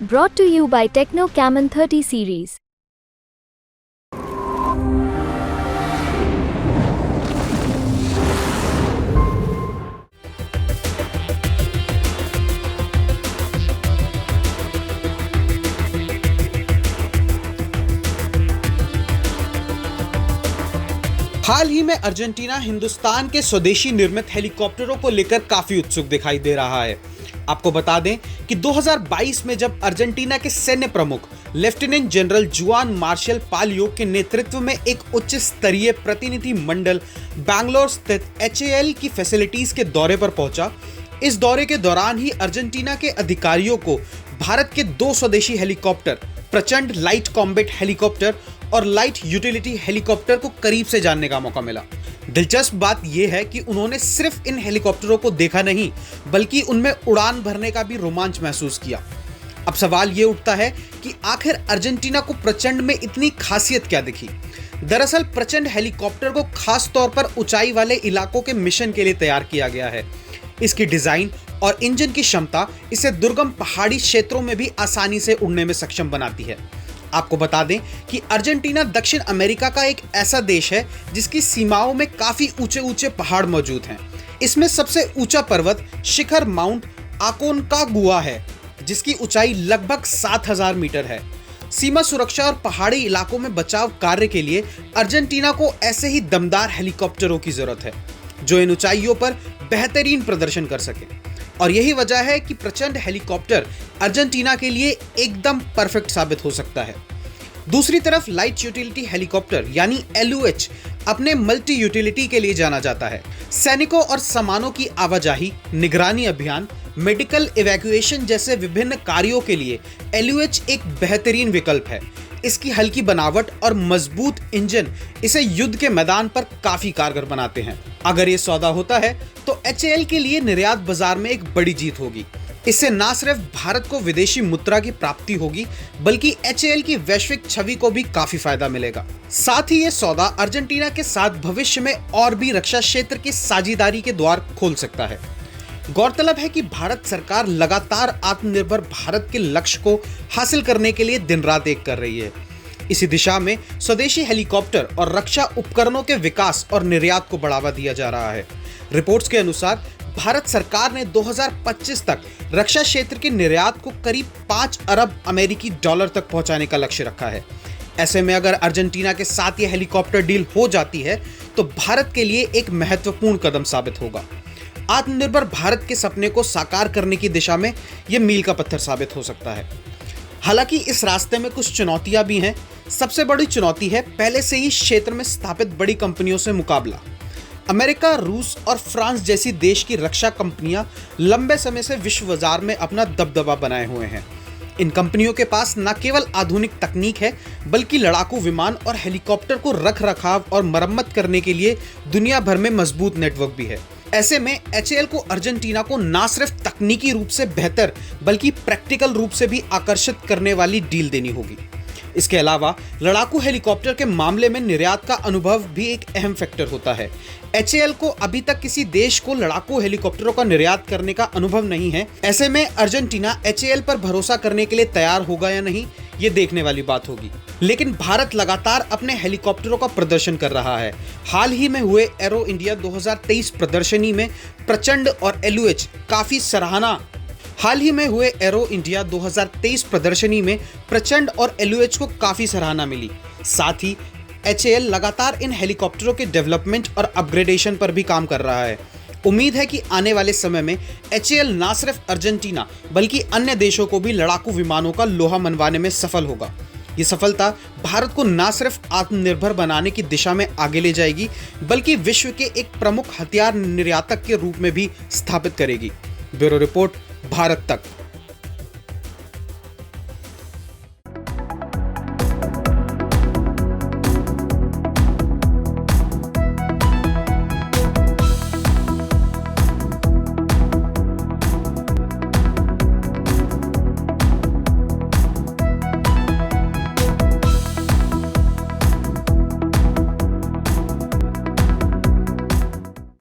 Brought to you by Techno Camon 30 series. हाल ही में Argentina Hindustan के स्वदेशी निर्मित हेलीकॉप्टरों को लेकर काफी उत्सुक दिखाई दे रहा है। आपको बता दें कि 2022 में जब अर्जेंटीना के सैन्य प्रमुख लेफ्टिनेंट जनरल जुआन मार्शल पालियो के नेतृत्व में एक उच्च स्तरीय प्रतिनिधि मंडल बैंगलोर स्थित HAL की फैसिलिटीज के दौरे पर पहुंचा, इस दौरे के दौरान ही अर्जेंटीना के अधिकारियों को भारत के दो स्वदेशी हेलीकॉप्टर प्रचंड लाइट कॉम्बैट हेलीकॉप्टर और लाइट यूटिलिटी हेलीकॉप्टर को करीब से जानने का मौका मिला। दिलचस्प बात यह है कि उन्होंने सिर्फ इन हेलीकॉप्टरों को देखा नहीं, बल्कि उनमें उड़ान भरने का भी रोमांच महसूस किया। अब सवाल यह उठता है कि आखिर अर्जेंटीना को प्रचंड में इतनी खासियत क्या दिखी? दरअसल प्रचंड हेलीकॉप्टर को खास तौर पर ऊंचाई वाले इलाकों के मिशन के लिए तैयार किया गया है। इसकी डिजाइन और इंजन की क्षमता इसे दुर्गम पहाड़ी क्षेत्रों में भी आसानी से उड़ने में सक्षम बनाती है। आपको बता दें कि अर्जेंटीना दक्षिण अमेरिका का एक ऐसा देश है जिसकी सीमाओं में काफी ऊंचे ऊंचे पहाड़ मौजूद हैं। इसमें सबसे ऊंचा पर्वत शिखर माउंट अकोनकागुआ है, जिसकी ऊंचाई लगभग 7000 मीटर है। सीमा सुरक्षा और पहाड़ी इलाकों में बचाव कार्य के लिए अर्जेंटीना को ऐसे ही दमदार हेलीकॉप्टरों की जरूरत है जो इन ऊंचाइयों पर बेहतरीन प्रदर्शन कर सके। और यही वजह है कि प्रचंड हेलीकॉप्टर अर्जेंटीना के लिए एकदम परफेक्ट साबित हो सकता है। दूसरी तरफ लाइट यूटिलिटी हेलीकॉप्टर यानी LUH अपने मल्टी यूटिलिटी के लिए जाना जाता है। सैनिकों और सामानों की आवाजाही, निगरानी अभियान, मेडिकल इवैक्यूएशन जैसे विभिन्न कार्यों के लिए LUH एक बेहतरीन विकल्प है। इसकी हल्की बनावट और मजबूत इंजन इसे युद्ध के मैदान पर काफी कारगर बनाते हैं। अगर ये सौदा होता है तो HAL के लिए निर्यात बाजार में एक बड़ी जीत होगी। इससे न सिर्फ भारत को विदेशी मुद्रा की प्राप्ति होगी, बल्कि HAL की वैश्विक छवि को भी काफी फायदा मिलेगा। साथ ही ये सौदा अर्जेंटीना के साथ भविष्य में और भी रक्षा क्षेत्र की साझेदारी के द्वार खोल सकता है। गौरतलब है कि भारत सरकार लगातार आत्मनिर्भर भारत के लक्ष्य को हासिल करने के लिए दिन रात एक कर रही है। इसी दिशा में स्वदेशी हेलीकॉप्टर और रक्षा उपकरणों के विकास और निर्यात को बढ़ावा दिया जा रहा है। रिपोर्ट्स के अनुसार भारत सरकार ने 2025 तक रक्षा क्षेत्र के निर्यात को करीब 5 अरब अमेरिकी डॉलर तक पहुंचाने का लक्ष्य रखा है। ऐसे में अगर अर्जेंटीना के साथ यह हेलीकॉप्टर डील हो जाती है तो भारत के लिए एक महत्वपूर्ण कदम साबित होगा। आत्मनिर्भर भारत के सपने को साकार करने की दिशा में यह मील का पत्थर साबित हो सकता है। हालांकि इस रास्ते में कुछ चुनौतियां भी हैं। सबसे बड़ी चुनौती है पहले से ही क्षेत्र में स्थापित बड़ी कंपनियों से मुकाबला। अमेरिका, रूस और फ्रांस जैसी देश की रक्षा कंपनियां लंबे समय से विश्व बाजार में अपना दबदबा बनाए हुए हैं। इन कंपनियों के पास न केवल आधुनिक तकनीक है, बल्कि लड़ाकू विमान और हेलीकॉप्टर को रख रखाव और मरम्मत करने के लिए दुनिया भर में मजबूत नेटवर्क भी है। ऐसे में HAL को अर्जेंटीना को न सिर्फ तकनीकी रूप से बेहतर, बल्कि प्रैक्टिकल रूप से भी आकर्षित करने वाली डील देनी होगी। इसके अलावा लड़ाकू हेलीकॉप्टर के मामले में निर्यात का अनुभव भी एक अहम फैक्टर होता है। HAL को अभी तक किसी देश को लड़ाकू हेलीकॉप्टरों का निर्यात करने का अनुभव नहीं है। ऐसे में अर्जेंटीना HAL पर भरोसा करने के लिए तैयार होगा या नहीं, ये देखने वाली बात होगी। लेकिन भारत लगातार अपने हेलीकॉप्टरों का प्रदर्शन कर रहा है। हाल ही में हुए एरो इंडिया 2023 प्रदर्शनी में प्रचंड और LUH काफी सराहना हाल ही में हुए एरो इंडिया 2023 प्रदर्शनी में प्रचंड और LUH को काफी सराहना मिली। साथ ही HAL लगातार इन हेलीकॉप्टरों के डेवलपमेंट और अपग्रेडेशन पर भी काम कर रहा है। उम्मीद है कि आने वाले समय में HAL न सिर्फ अर्जेंटीना बल्कि अन्य देशों को भी लड़ाकू विमानों का लोहा मनवाने में सफल होगा। ये सफलता भारत को न सिर्फ आत्मनिर्भर बनाने की दिशा में आगे ले जाएगी, बल्कि विश्व के एक प्रमुख हथियार निर्यातक के रूप में भी स्थापित करेगी। ब्यूरो रिपोर्ट, भारत तक।